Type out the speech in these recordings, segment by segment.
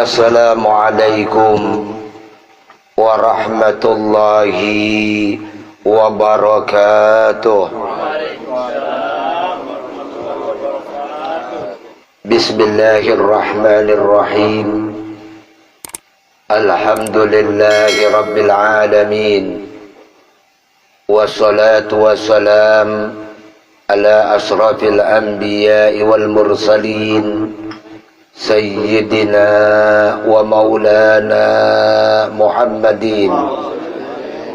Assalamualaikum warahmatullahi wabarakatuh. Bismillahirrahmanirrahim. Alhamdulillahi rabbil alamin. Wassalatu wassalam ala asrafil anbiya'i wal mursalin Sayyidina wa maulana Muhammadin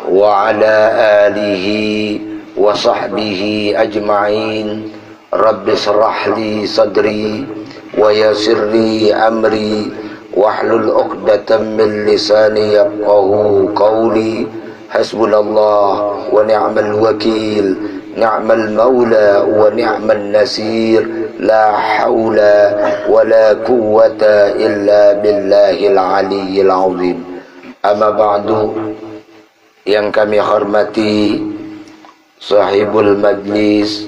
wa ala alihi wa sahbihi ajma'in. Rabbi shrah li sadri wa yassir li amri wahlul 'uqdatam min lisani yafqahu qawli. Hasbunallah wa ni'mal wakil, ni'mal maula wa ni'man nasir. La haula wa la quwwata illa billahil aliyyil azim. Amma ba'du. Yang kami hormati sahibul majlis,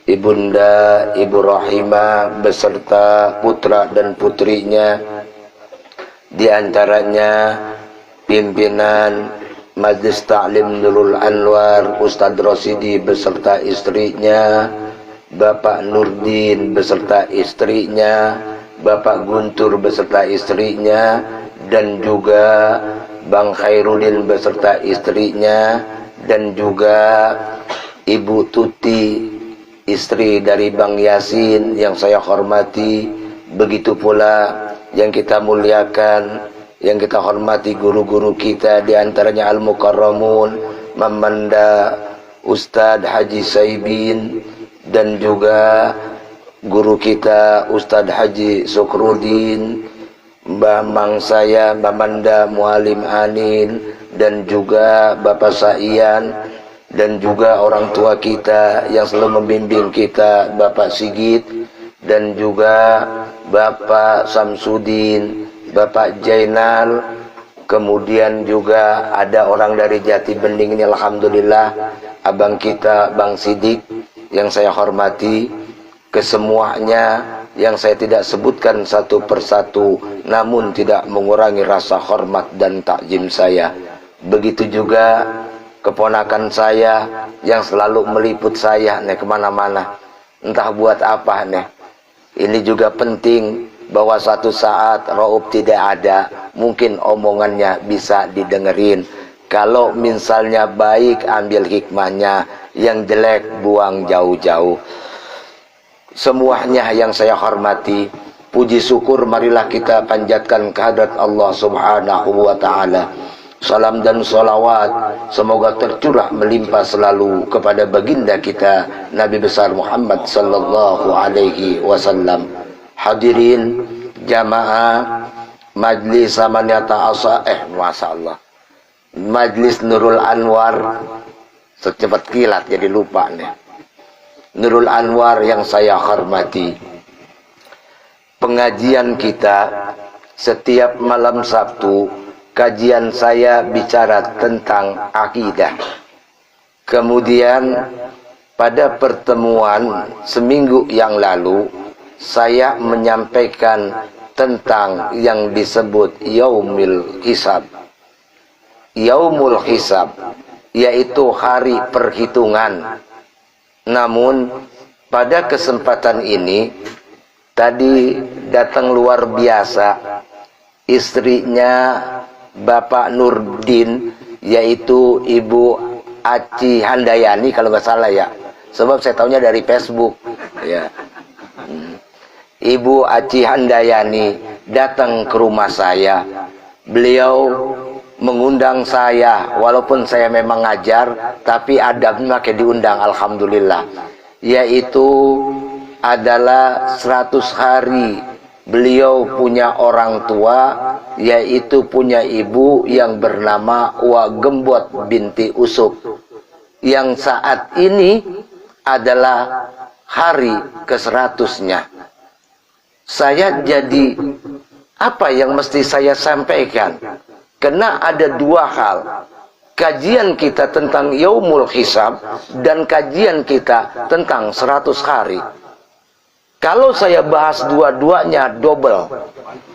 Ibunda Ibu Rahimah beserta putra dan putrinya, di antaranya pimpinan Majlis Ta'lim Nurul Anwar Ustadz Rosidi beserta istrinya, Bapak Nurdin beserta istrinya, Bapak Guntur beserta istrinya, dan juga Bang Khairuddin beserta istrinya, dan juga Ibu Tuti, istri dari Bang Yasin yang saya hormati. Begitu pula yang kita muliakan, yang kita hormati guru-guru kita, di antaranya Al-Mukarramun Mamanda Ustadz Haji Saibin, dan juga guru kita Ustadz Haji Sukrudin, Mbah Mang saya Mamanda Mualim Anin, dan juga Bapak Saian, dan juga orang tua kita yang selalu membimbing kita, Bapak Sigit, dan juga Bapak Samsudin, Bapak Jainal. Kemudian juga ada orang dari Jati Bening ini, alhamdulillah, abang kita Bang Sidik yang saya hormati. Kesemuanya yang saya tidak sebutkan satu persatu, namun tidak mengurangi rasa hormat dan takjim saya. Begitu juga keponakan saya yang selalu meliput saya nih kemana-mana, entah buat apa nih. Ini juga penting bahwa suatu saat Raub tidak ada, mungkin omongannya bisa didengerin. Kalau misalnya baik, ambil hikmahnya, yang jelek buang jauh-jauh. Semuanya yang saya hormati, puji syukur marilah kita panjatkan kehadrat Allah Subhanahu wa ta'ala. Salam dan salawat semoga tercurah melimpah selalu kepada baginda kita Nabi besar Muhammad sallallahu alaihi wasallam. Hadirin jamaah Majlis Samaniyata Asa, Masya Allah, Majlis Nurul Anwar, secepat kilat jadi lupa nih. Nurul Anwar yang saya hormati, pengajian kita setiap malam Sabtu, kajian saya bicara tentang akidah. Kemudian pada pertemuan seminggu yang lalu, saya menyampaikan tentang yang disebut Yaumul Hisab. Yaumul Hisab yaitu hari perhitungan. Namun pada kesempatan ini tadi datang luar biasa istrinya Bapak Nurdin, yaitu Ibu Aci Handayani kalau nggak salah ya, sebab saya tahunya dari Facebook ya. Ibu Aci Handayani datang ke rumah saya. Beliau mengundang saya, walaupun saya memang ngajar, tapi adabnya kayak diundang, alhamdulillah. Yaitu adalah 100 hari beliau punya orang tua, yaitu punya ibu yang bernama Wa Gembot binti Usuk, yang saat ini adalah hari ke-100-nya. Saya jadi apa yang mesti saya sampaikan? Karena ada dua hal. Kajian kita tentang Yaumul Hisab dan kajian kita tentang 100 hari. Kalau saya bahas dua-duanya double,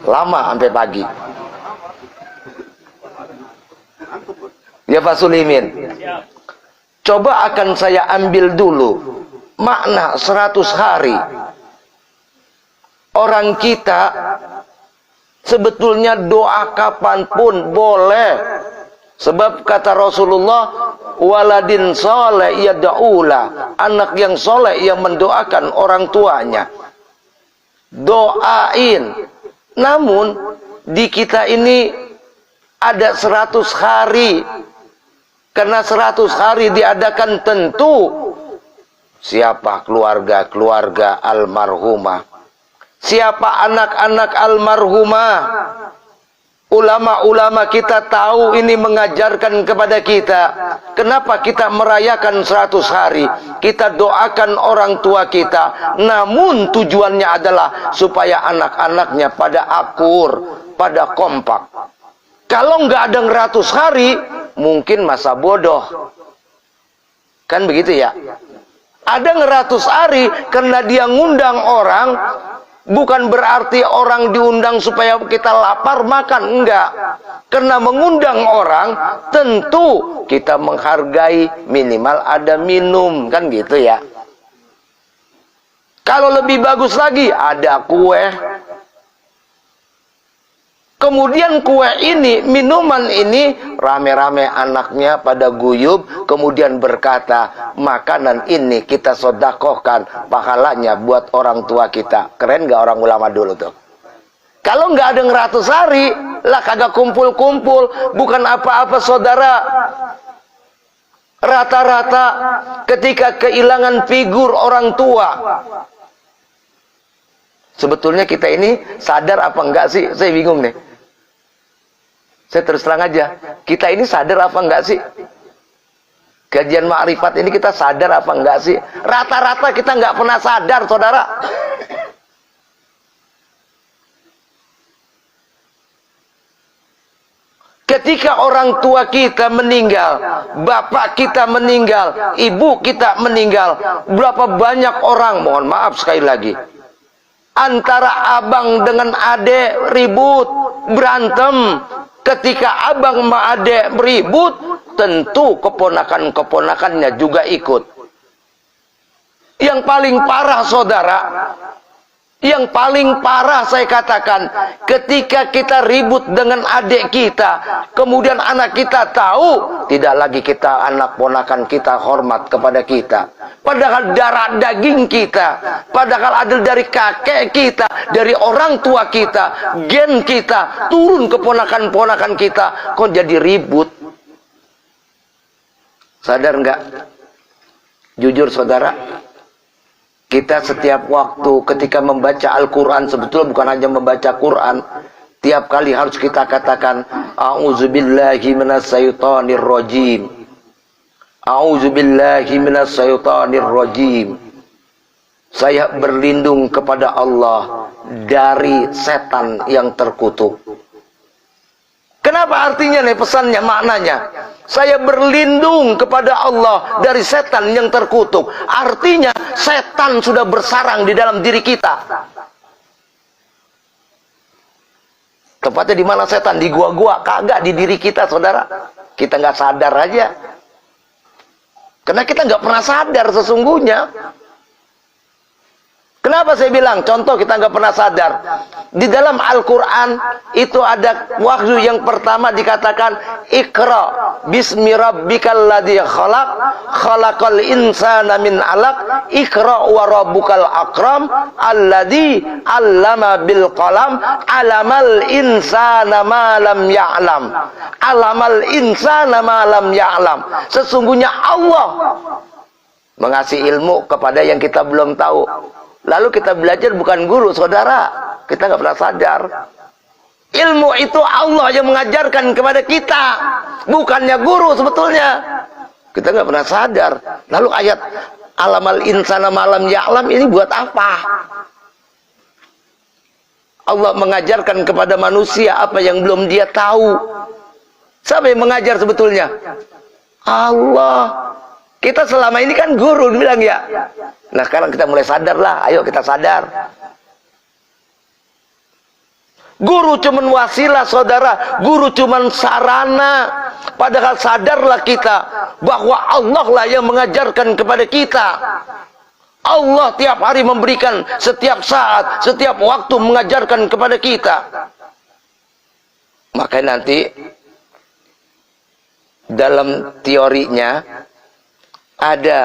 lama sampai pagi. Ya Pak Sulimin, coba akan saya ambil dulu makna 100 hari. Orang kita sebetulnya doa kapanpun boleh. Sebab kata Rasulullah, waladin soleh yad'ula, anak yang soleh yang mendoakan orang tuanya. Doain. Namun di kita ini ada 100 hari. Karena 100 hari diadakan tentu siapa keluarga-keluarga almarhumah, siapa anak-anak almarhumah. Ulama-ulama kita tahu ini mengajarkan kepada kita. Kenapa kita merayakan 100 hari? Kita doakan orang tua kita. Namun tujuannya adalah supaya anak-anaknya pada akur, pada kompak. Kalau nggak ada 100 hari, mungkin masa bodoh. Kan begitu ya? Ada 100 hari karena dia ngundang orang. Bukan berarti orang diundang supaya kita lapar makan, enggak. Karena mengundang orang, tentu kita menghargai minimal ada minum, kan gitu ya. Kalau lebih bagus lagi, ada kue. Kemudian kue ini, minuman ini, rame-rame anaknya pada guyub, kemudian berkata, makanan ini kita sodakohkan, pahalanya buat orang tua kita. Keren gak orang ulama dulu tuh? Kalau nggak ada 100 hari, lah kagak kumpul-kumpul, bukan apa-apa saudara. Rata-rata ketika kehilangan figur orang tua, sebetulnya kita ini sadar apa enggak sih? Saya bingung nih. Saya terus terang aja, kita ini sadar apa enggak sih? Kajian Ma'rifat ini kita sadar apa enggak sih? Rata-rata kita enggak pernah sadar, saudara. Ketika orang tua kita meninggal, bapak kita meninggal, ibu kita meninggal, berapa banyak orang, mohon maaf sekali lagi, antara abang dengan adek ribut, berantem. Ketika abang sama adek beribut, tentu keponakan-keponakannya juga ikut. Yang paling parah saudara, yang paling parah saya katakan, ketika kita ribut dengan adik kita, kemudian anak kita tahu, tidak lagi kita anak ponakan kita hormat kepada kita. Padahal darah daging kita, padahal ada dari kakek kita, dari orang tua kita, gen kita, turun ke ponakan-ponakan kita, kok jadi ribut? Sadar nggak? Jujur saudara, kita setiap waktu ketika membaca Al-Quran, sebetulnya bukan hanya membaca Quran, tiap kali harus kita katakan, A'udzubillahi minasyaitonir rajim. A'udzubillahi minasyaitonir rajim. Saya berlindung kepada Allah dari setan yang terkutuk. Kenapa artinya nih pesannya, maknanya? Saya berlindung kepada Allah dari setan yang terkutuk. Artinya setan sudah bersarang di dalam diri kita. Tepatnya di mana setan? Di gua-gua, kagak di diri kita, saudara. Kita nggak sadar aja. Karena kita nggak pernah sadar sesungguhnya. Kenapa saya bilang? Contoh kita nggak pernah sadar. Di dalam Al-Quran itu ada wahyu yang pertama dikatakan Iqra bismi rabbikal ladzi khalaq khalaqal insana min 'alaq Iqra wa rabbukal akram alladzi 'allama bil qalam 'alamal insana ma lam ya'lam. 'Alamal insana ma lam ya'lam. Sesungguhnya Allah mengasih ilmu kepada yang kita belum tahu. Lalu kita belajar bukan guru, saudara. Kita nggak pernah sadar. Ilmu itu Allah yang mengajarkan kepada kita. Bukannya guru sebetulnya. Kita nggak pernah sadar. Lalu ayat alamal insana malam ya'lam ini buat apa? Allah mengajarkan kepada manusia apa yang belum dia tahu. Siapa yang mengajar sebetulnya? Allah. Kita selama ini kan guru bilang ya. Nah sekarang kita mulai sadar lah. Ayo kita sadar. Guru cuman wasilah saudara. Guru cuman sarana. Padahal sadarlah kita bahwa Allah lah yang mengajarkan kepada kita. Allah tiap hari memberikan, setiap saat, setiap waktu mengajarkan kepada kita. Maka nanti dalam teorinya ada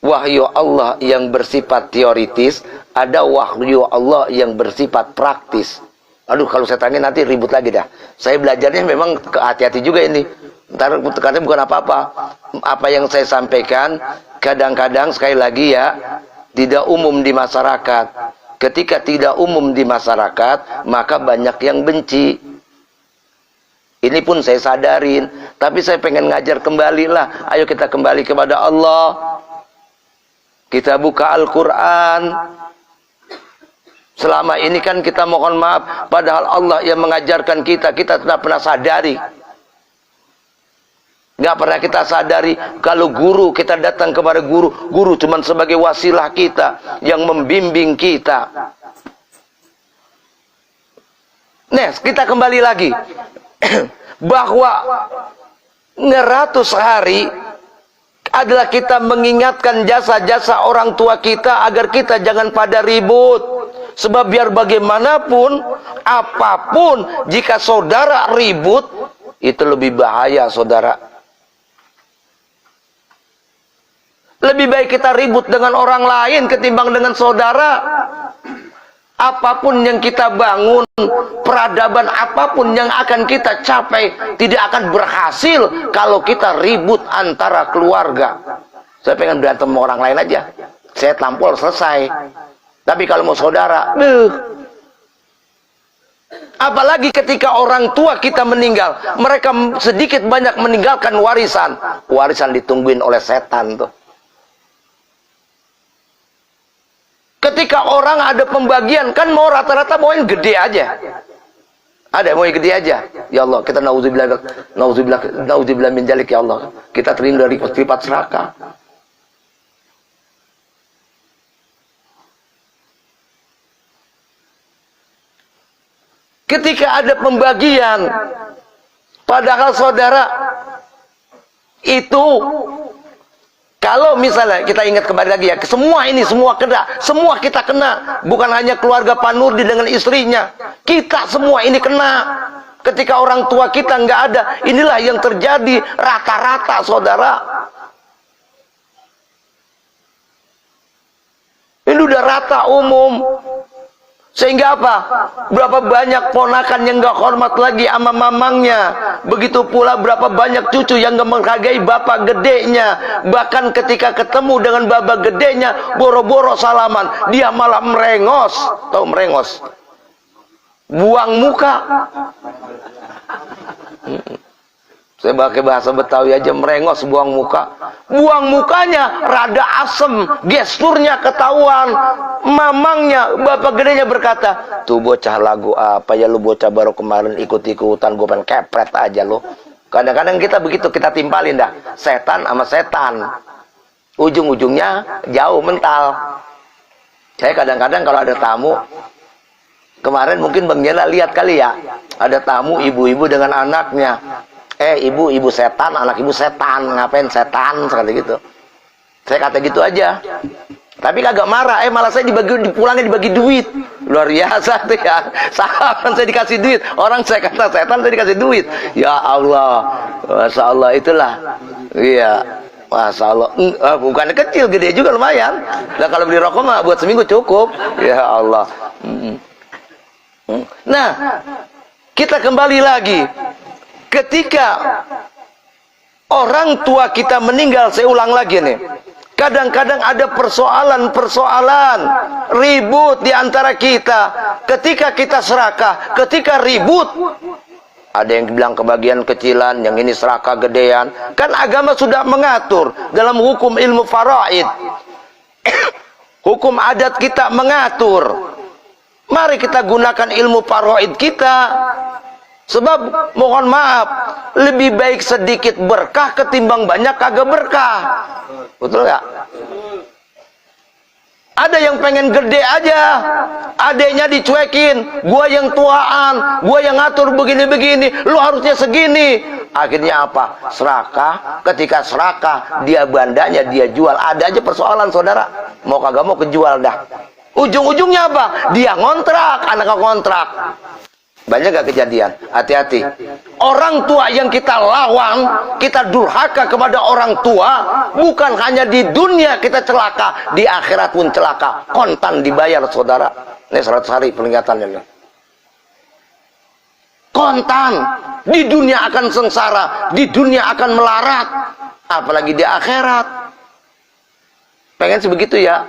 wahyu Allah yang bersifat teoritis, ada wahyu Allah yang bersifat praktis. Aduh, kalau saya tanya nanti ribut lagi dah. Saya belajarnya memang hati-hati juga ini. Ntar katanya bukan apa-apa. Apa yang saya sampaikan kadang-kadang sekali lagi ya tidak umum di masyarakat. Ketika tidak umum di masyarakat, maka banyak yang benci. Ini pun saya sadarin, tapi saya pengen ngajar kembali lah. Ayo kita kembali kepada Allah. Kita buka Al-Quran. Selama ini kan kita mohon maaf, padahal Allah yang mengajarkan kita, kita tidak pernah sadari. Nggak pernah kita sadari kalau guru, kita datang kepada guru, guru cuma sebagai wasilah kita yang membimbing kita. Nah, kita kembali lagi bahwa 100 hari adalah kita mengingatkan jasa-jasa orang tua kita agar kita jangan pada ribut. Sebab biar bagaimanapun, apapun, jika saudara ribut, itu lebih bahaya saudara. Lebih baik kita ribut dengan orang lain ketimbang dengan saudara. Apapun yang kita bangun, peradaban apapun yang akan kita capai, tidak akan berhasil kalau kita ribut antara keluarga. Saya pengen berantem sama orang lain aja, saya tampol selesai. Tapi kalau mau saudara, apalagi ketika orang tua kita meninggal, mereka sedikit banyak meninggalkan warisan. Warisan ditungguin oleh setan tuh. Ketika orang ada pembagian, kan mau rata-rata mau yang gede aja. Ada mau yang gede aja. Ya Allah, kita nauzubillah min dzalik ya Allah. Kita terhindar dari sifat serakah. Ketika ada pembagian, padahal saudara itu, kalau misalnya kita ingat kembali lagi ya, semua ini semua kena, semua kita kena, bukan hanya keluarga Pak Nurdi dengan istrinya, kita semua ini kena. Ketika orang tua kita nggak ada, inilah yang terjadi rata-rata saudara. Ini udah rata umum. Sehingga apa? Berapa banyak ponakan yang gak hormat lagi sama mamangnya. Begitu pula berapa banyak cucu yang gak menghargai bapak gedenya. Bahkan ketika ketemu dengan bapak gedenya, boro-boro salaman, dia malah merengos. Tahu merengos? Buang muka. Saya pakai bahasa Betawi aja, merengos, buang muka. Buang mukanya rada asem, gesturnya ketahuan. Mamangnya, bapak gedenya berkata, tuh bocah lagu apa ya lu, bocah baru kemarin ikut-ikutan, gue pengen kepret aja lu. Kadang-kadang kita begitu, kita timpalin dah, setan sama setan. Ujung-ujungnya jauh mental. Saya kadang-kadang kalau ada tamu, kemarin mungkin Bang Jena lihat kali ya, ada tamu ibu-ibu dengan anaknya. Ibu setan, anak ibu setan, ngapain setan, sekali gitu. Saya kata gitu aja. Tapi kagak marah, malah saya dipulangnya dibagi duit. Luar biasa tuh ya. Sahabat saya dikasih duit, orang saya kata setan, saya dikasih duit. Ya Allah, Masya Allah, itulah. Iya, Masya Allah. Bukan kecil, gede juga lumayan. Nah kalau beli rokok mah buat seminggu cukup. Ya Allah. Nah, kita kembali lagi. Ketika orang tua kita meninggal, saya ulang lagi nih, kadang-kadang ada persoalan-persoalan ribut di antara kita. Ketika kita serakah, ketika ribut, ada yang bilang kebagian kecilan, yang ini serakah gedean. Kan agama sudah mengatur dalam hukum ilmu faraid. Hukum adat kita mengatur. Mari kita gunakan ilmu faraid kita. Sebab mohon maaf, lebih baik sedikit berkah ketimbang banyak kagak berkah. Betul nggak? Ada yang pengen gede aja, adeknya dicuekin, gua yang tuaan, gua yang ngatur begini-begini, lu harusnya segini. Akhirnya apa? Serakah. Ketika serakah, dia bandanya dia jual. Ada aja persoalan, saudara. Mau kagak mau kejual dah. Ujung-ujungnya apa? Dia ngontrak, anaknya kontrak. Banyak gak kejadian? Hati-hati. Orang tua yang kita lawan, kita durhaka kepada orang tua, bukan hanya di dunia kita celaka, di akhirat pun celaka. Kontan dibayar, saudara. Ini 100 hari peringatannya. Kontan. Di dunia akan sengsara, di dunia akan melarat, apalagi di akhirat. Pengen sebegitu ya?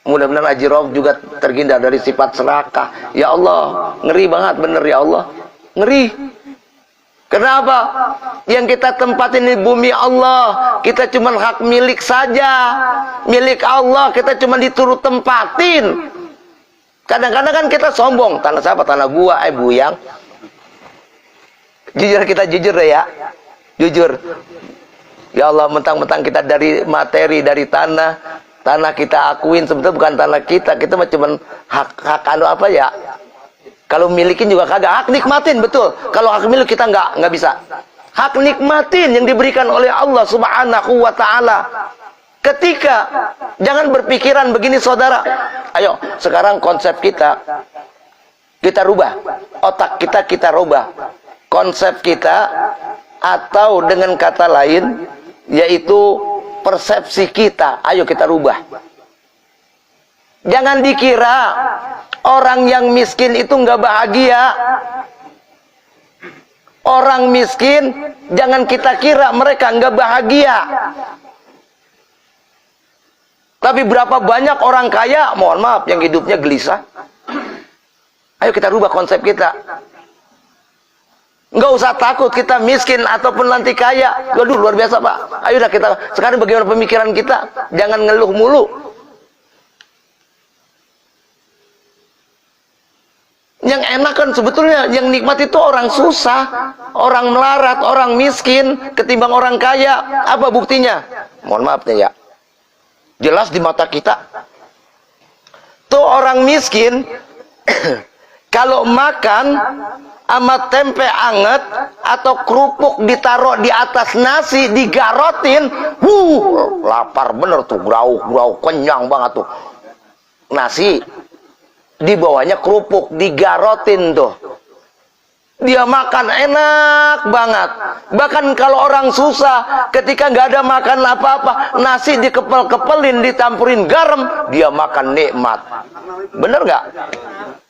Mudah-mudahan Haji Rauf juga terhindar dari sifat serakah. Ya Allah, ngeri banget bener ya Allah. Ngeri. Kenapa? Yang kita tempatin di bumi Allah, kita cuma hak milik saja. Milik Allah, kita cuma diturut tempatin. Kadang-kadang kan kita sombong. Tanah siapa? Tanah gua, buyang. Jujur, kita jujur deh ya. Jujur. Ya Allah, mentang-mentang kita dari materi, dari tanah kita akuin, sebetulnya bukan tanah kita mah cuman hak anu apa ya, kalau milikin juga kagak, hak nikmatin, betul. Kalau hak milik kita nggak bisa, hak nikmatin yang diberikan oleh Allah Subhanahu wa ta'ala. Ketika jangan berpikiran begini, saudara. Ayo sekarang konsep kita rubah, otak kita rubah konsep kita, atau dengan kata lain yaitu persepsi kita. Ayo kita rubah. Jangan dikira orang yang miskin itu nggak bahagia. Orang miskin jangan kita kira mereka nggak bahagia. Tapi berapa banyak orang kaya, mohon maaf, yang hidupnya gelisah. Ayo kita rubah konsep kita. Nggak usah takut kita miskin ataupun nanti kaya. Waduh, luar biasa Pak. Ayo dah kita, sekarang bagaimana pemikiran kita? Jangan ngeluh mulu. Yang enak kan sebetulnya, yang nikmat itu orang susah, orang melarat, orang miskin ketimbang orang kaya. Apa buktinya? Mohon maaf nih ya. Jelas di mata kita. Tuh orang miskin kalau makan sama tempe anget atau kerupuk ditaruh di atas nasi, digarotin, lapar bener tuh, grauk kenyang banget tuh. Nasi di bawahnya kerupuk digarotin tuh, dia makan enak banget. Bahkan kalau orang susah, ketika nggak ada makan apa-apa, nasi dikepel-kepelin, ditampurin garam, dia makan nikmat. Bener nggak?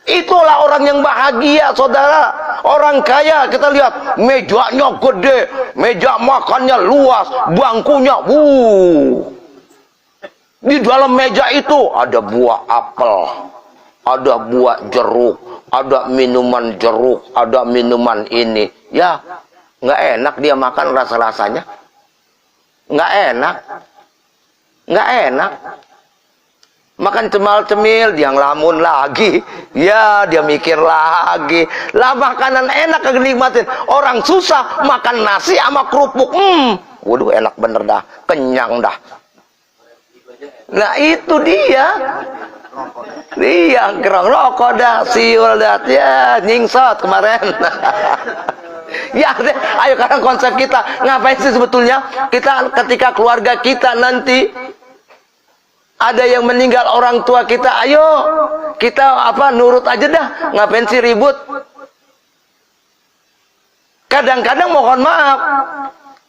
Itulah orang yang bahagia, saudara. Orang kaya, kita lihat mejanya gede, meja makannya luas, bangkunya di dalam meja itu ada buah apel, ada buah jeruk, ada minuman jeruk, ada minuman ini. Ya, nggak enak dia makan, rasa-rasanya nggak enak. Makan cemal-cemil, dia ngelamun lagi. Ya, dia mikir lagi. Lah makanan enak kagak nikmatin. Orang susah makan nasi sama kerupuk. Waduh, enak bener dah. Kenyang dah. Nah, itu dia. Dia gerong rokok dah, siul dah. Ya, nyingsot kemarin. Ya, ayo sekarang konsep kita. Ngapain sih sebetulnya? Kita ketika keluarga kita nanti ada yang meninggal orang tua kita, ayo kita nurut aja dah, ngapain sih ribut? Kadang-kadang mohon maaf,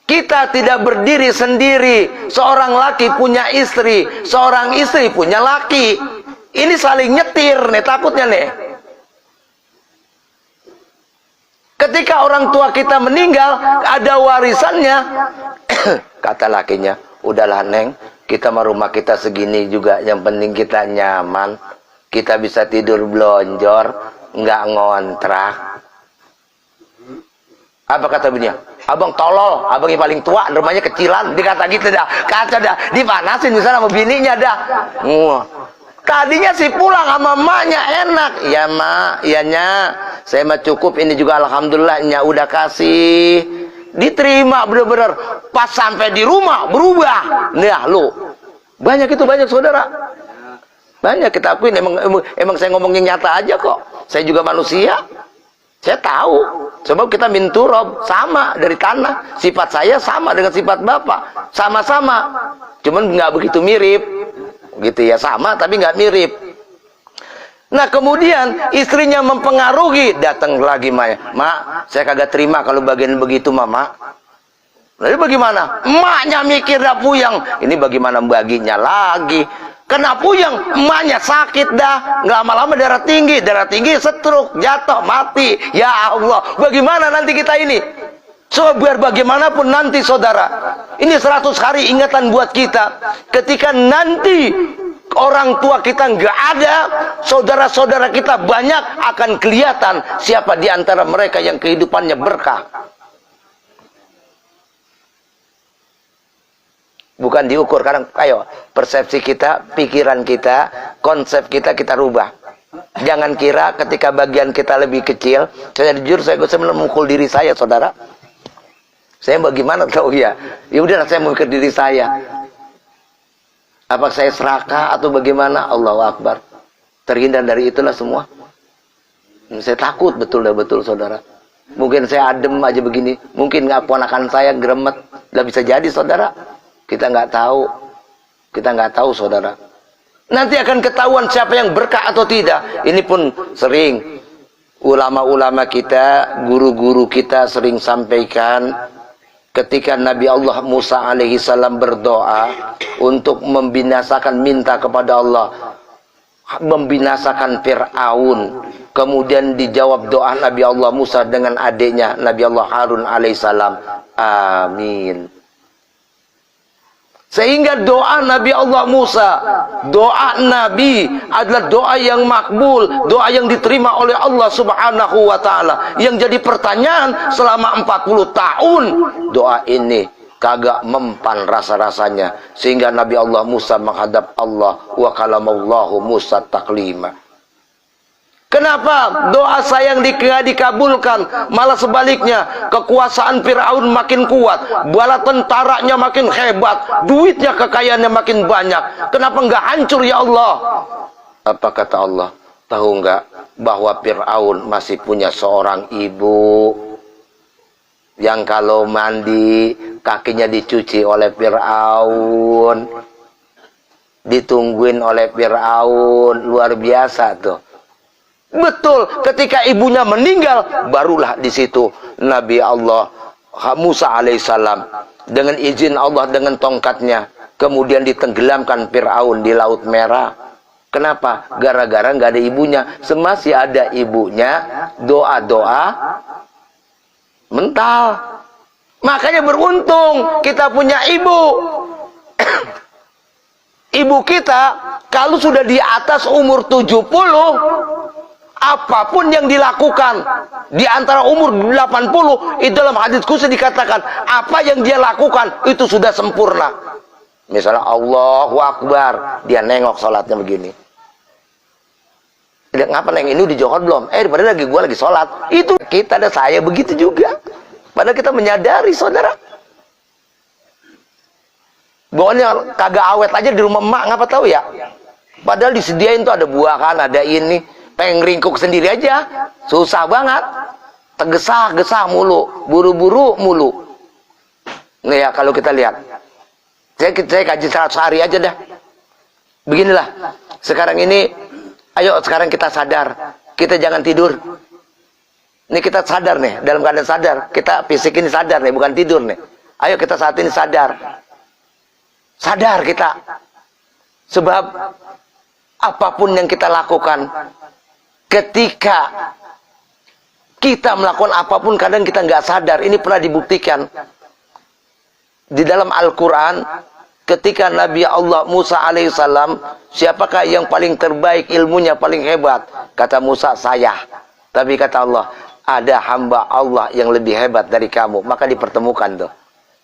kita tidak berdiri sendiri. Seorang laki punya istri, seorang istri punya laki. Ini saling nyetir nih, takutnya nih. Ketika orang tua kita meninggal, ada warisannya. Kata lakinya, udahlah Neng, kita mah rumah kita segini juga, yang penting kita nyaman, kita bisa tidur belonjor, nggak ngontrak. Apa kata bininya? Abang tolol, abang yang paling tua, rumahnya kecilan, dikata gitu dah, kaca dah, dipanasin di sana sama bininya dah. Tadinya sih pulang sama emaknya enak, ya mak, iya nya, Saya mah cukup, ini juga alhamdulillah nya udah kasih. Diterima bener-bener. Pas sampai di rumah berubah. Nah lu. Banyak itu, banyak saudara. Banyak, kita akuin. Emang saya ngomongin nyata aja kok. Saya juga manusia. Saya tahu. Sebab kita min turab, sama dari tanah. Sifat saya sama dengan sifat Bapak. Sama-sama. Cuman nggak begitu mirip. Gitu ya, sama tapi nggak mirip. Nah kemudian istrinya mempengaruhi, datang lagi Maya, Mak, saya kagak terima kalau bagian begitu Mama. Lalu bagaimana? Emaknya mikir dah puyeng. Ini bagaimana baginya lagi? Kena puyeng, emaknya sakit dah, nggak lama-lama darah tinggi stroke, jatuh, mati. Ya Allah, bagaimana nanti kita ini? So biar bagaimanapun nanti saudara, ini 100 hari ingatan buat kita. Ketika nanti orang tua kita nggak ada, saudara-saudara kita banyak, akan kelihatan siapa di antara mereka yang kehidupannya berkah. Bukan diukur, kadang ayo persepsi kita, pikiran kita, konsep kita rubah. Jangan kira ketika bagian kita lebih kecil, saya jujur saya memukul diri saya saudara. Saya bagaimana tahu ya? Ya udah saya memikir diri saya. Apa saya serakah atau bagaimana? Allahu Akbar. Terhindar dari itulah semua. Saya takut betul saudara. Mungkin saya adem aja begini. Mungkin nggak ponakan saya geremet. Nggak bisa jadi saudara. Kita nggak tahu. Kita nggak tahu saudara. Nanti akan ketahuan siapa yang berkah atau tidak. Ini pun sering ulama-ulama kita, guru-guru kita sering sampaikan. Ketika Nabi Allah Musa alaihi salam berdoa untuk membinasakan, minta kepada Allah membinasakan Fir'aun, kemudian dijawab doa Nabi Allah Musa dengan adiknya Nabi Allah Harun alaihi salam, amin. Sehingga doa Nabi Allah Musa, doa Nabi adalah doa yang makbul, doa yang diterima oleh Allah Subhanahu wa ta'ala. Yang jadi pertanyaan selama 40 tahun, doa ini kagak mempan rasa-rasanya. Sehingga Nabi Allah Musa menghadap Allah, wa kalamallahu Musa taklima. Kenapa doa saya yang dikabulkan? Malah sebaliknya, kekuasaan Fir'aun makin kuat, bala tentaranya makin hebat, duitnya, kekayaannya makin banyak. Kenapa enggak hancur ya Allah? Apa kata Allah? Tahu enggak bahwa Fir'aun masih punya seorang ibu yang kalau mandi kakinya dicuci oleh Fir'aun, ditungguin oleh Fir'aun, luar biasa tuh. Betul, ketika ibunya meninggal, barulah di situ Nabi Allah Musa alaihissalam dengan izin Allah, dengan tongkatnya, kemudian ditenggelamkan Fir'aun di Laut Merah. Kenapa? Gara-gara nggak ada ibunya. Semasih ada ibunya, doa-doa mental. Makanya beruntung kita punya ibu. Ibu kita kalau sudah di atas umur 70, apapun yang dilakukan di antara umur 80, itu dalam hadis qudsi dikatakan apa yang dia lakukan itu sudah sempurna. Misalnya Allahu Akbar, dia nengok sholatnya begini. Ngapa neng ini dijohor belum? Padahal gua lagi sholat. Itu kita dan saya begitu juga. Padahal kita menyadari saudara. Bawahnya kagak awet aja di rumah emak, ngapa tahu ya? Padahal disediain tuh ada buahan, ada ini. Pengen ringkuk sendiri aja, susah banget. Tergesa-gesa mulu, buru-buru mulu. Nih ya, kalau kita lihat, saya kaji 100 hari aja dah. Beginilah, sekarang ini, ayo sekarang kita sadar, kita jangan tidur. Ini kita sadar nih, dalam keadaan sadar, kita fisik ini sadar nih, bukan tidur nih. Ayo kita saat ini sadar. Sadar kita. Sebab, apapun yang kita lakukan, ketika kita melakukan apapun, kadang kita nggak sadar. Ini pernah dibuktikan di dalam Al-Quran. Ketika Nabi Allah Musa alaihissalam, siapakah yang paling terbaik ilmunya, paling hebat? Kata Musa, saya. Tapi kata Allah, ada hamba Allah yang lebih hebat dari kamu. Maka dipertemukan tuh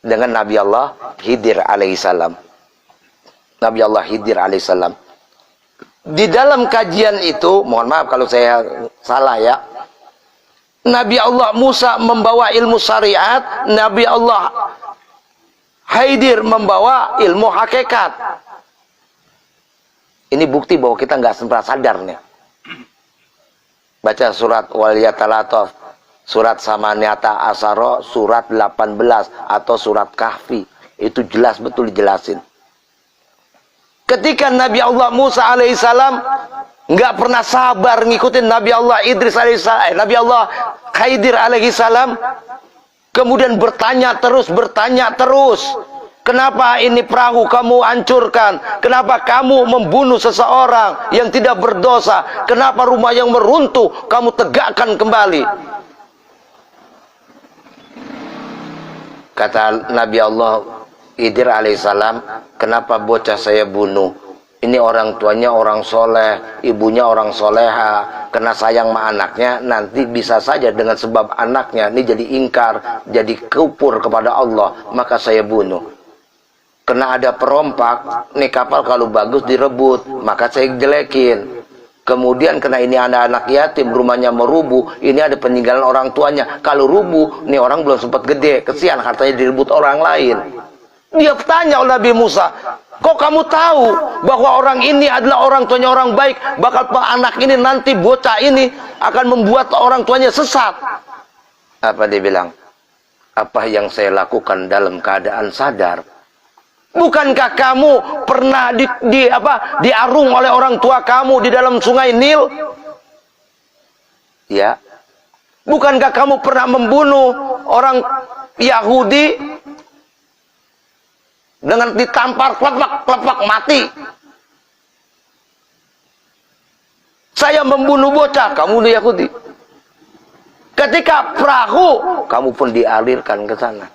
dengan Nabi Allah Khidir alaihissalam. Nabi Allah Khidir alaihissalam. Di dalam kajian itu, mohon maaf kalau saya salah ya, Nabi Allah Musa membawa ilmu syariat, Nabi Allah Khidir membawa ilmu hakikat. Ini bukti bahwa kita nggak sempat sadarnya. Baca surat Waliyatalataf, surat Samaniata Asaro, surat 18 atau surat Kahfi. Itu jelas betul dijelasin. Ketika Nabi Allah Musa alaihissalam nggak pernah sabar ngikutin Nabi Allah Idris alaihissalam, Nabi Allah Khidir alaihissalam, kemudian bertanya terus. Kenapa ini perahu kamu hancurkan? Kenapa kamu membunuh seseorang yang tidak berdosa? Kenapa rumah yang meruntuh kamu tegakkan kembali? Kata Nabi Allah Khidir alaihissalam, kenapa bocah saya bunuh? Ini orang tuanya orang soleh, ibunya orang soleha, kena sayang sama anaknya, nanti bisa saja dengan sebab anaknya ini jadi ingkar, jadi kufur kepada Allah, maka saya bunuh. Kena ada perompak, nih kapal kalau bagus direbut, maka saya jelekin. Kemudian kena ini anak-anak yatim, rumahnya merubuh, ini ada peninggalan orang tuanya, kalau rubuh, nih orang belum sempat gede, kesian hartanya direbut orang lain. Dia tanya oleh Nabi Musa, kok kamu tahu bahwa orang ini adalah orang tuanya orang baik, bakal anak ini nanti bocah ini akan membuat orang tuanya sesat? Apa dia bilang? Apa yang saya lakukan dalam keadaan sadar? Bukankah kamu pernah diarung oleh orang tua kamu di dalam sungai Nil? Ya. Bukankah kamu pernah membunuh orang Yahudi dengan ditampar klepak mati? Saya membunuh bocah, kamu bunuh Yahudi. Ketika perahu, kamu pun dialirkan ke sana.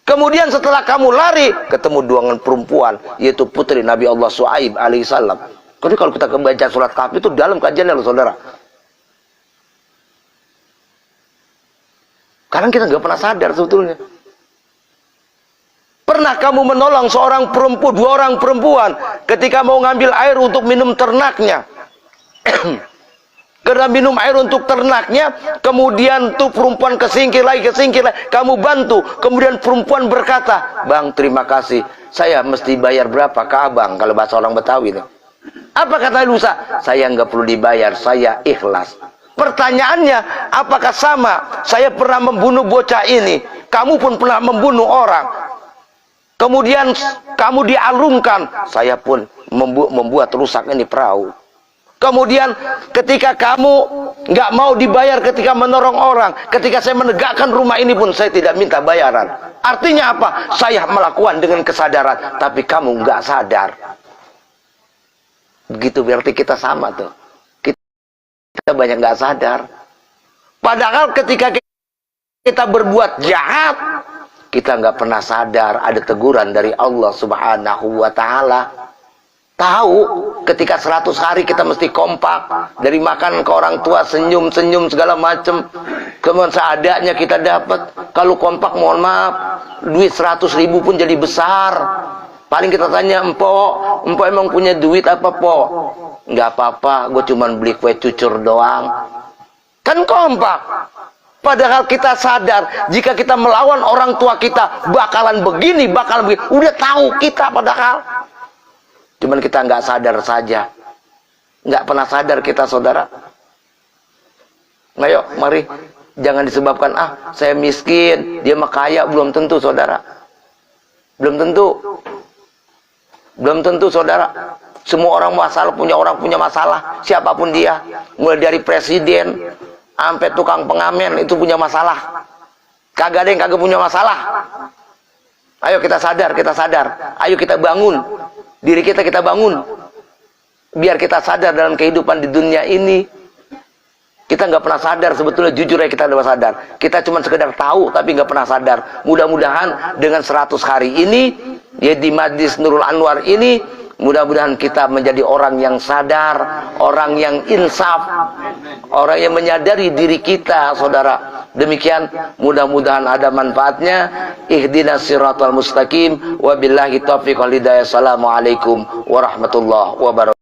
Kemudian setelah kamu lari, ketemu dengan perempuan, yaitu putri Nabi Allah Shu'aib alaihissalam. Jadi kalau kita membaca surat Kahfi itu dalam kajiannya loh saudara. Karena kita nggak pernah sadar sebetulnya. Pernah kamu menolong seorang perempuan, dua orang perempuan, ketika mau ngambil air untuk minum ternaknya. Karena minum air untuk ternaknya, kemudian tuh perempuan kesingkir lagi, kamu bantu. Kemudian perempuan berkata, "Bang, terima kasih. Saya mesti bayar berapa ke abang?" Kalau bahasa orang Betawi. Apa kata Lusa? Saya nggak perlu dibayar, saya ikhlas. Pertanyaannya, apakah sama? Saya pernah membunuh bocah ini, kamu pun pernah membunuh orang. Kemudian kamu dialungkan, saya pun membuat rusak ini perahu. Kemudian ketika kamu nggak mau dibayar ketika menolong orang, ketika saya menegakkan rumah ini pun saya tidak minta bayaran. Artinya apa? Saya melakukan dengan kesadaran, tapi kamu nggak sadar. Begitu berarti kita sama tuh. Kita banyak nggak sadar. Padahal ketika kita berbuat jahat, kita nggak pernah sadar ada teguran dari Allah Subhanahu wa Ta'ala. Tahu ketika 100 hari kita mesti kompak, dari makan ke orang tua, senyum-senyum segala macam, kemudian seadanya kita dapat. Kalau kompak mohon maaf, duit 100.000 pun jadi besar. Paling kita tanya, empok emang punya duit apa pok? Nggak apa-apa, gue cuman beli kue cucur doang. Kan kompak. Padahal kita sadar, jika kita melawan orang tua kita, bakalan begini. Udah tahu kita padahal. Cuman kita nggak sadar saja. Nggak pernah sadar kita saudara. Ayo, mari. Jangan disebabkan, saya miskin, dia mah kaya. Belum tentu saudara. Belum tentu saudara. Semua orang punya masalah. Siapapun dia. Mulai dari presiden, sampai tukang pengamen, itu punya masalah. Kagak ada yang kagak punya masalah. Ayo kita sadar. Ayo kita bangun. Diri kita bangun. Biar kita sadar dalam kehidupan di dunia ini. Kita nggak pernah sadar sebetulnya, jujur ya kita nggak sadar. Kita cuma sekedar tahu tapi nggak pernah sadar. Mudah-mudahan dengan 100 hari ini, ya di Majlis Nurul Anwar ini, mudah-mudahan kita menjadi orang yang sadar, orang yang insaf, orang yang menyadari diri kita, saudara. Demikian, mudah-mudahan ada manfaatnya. Ihdinas siratal mustaqim. Wabillahi taufiq wal hidayah. Assalamualaikum warahmatullahi wabarakatuh.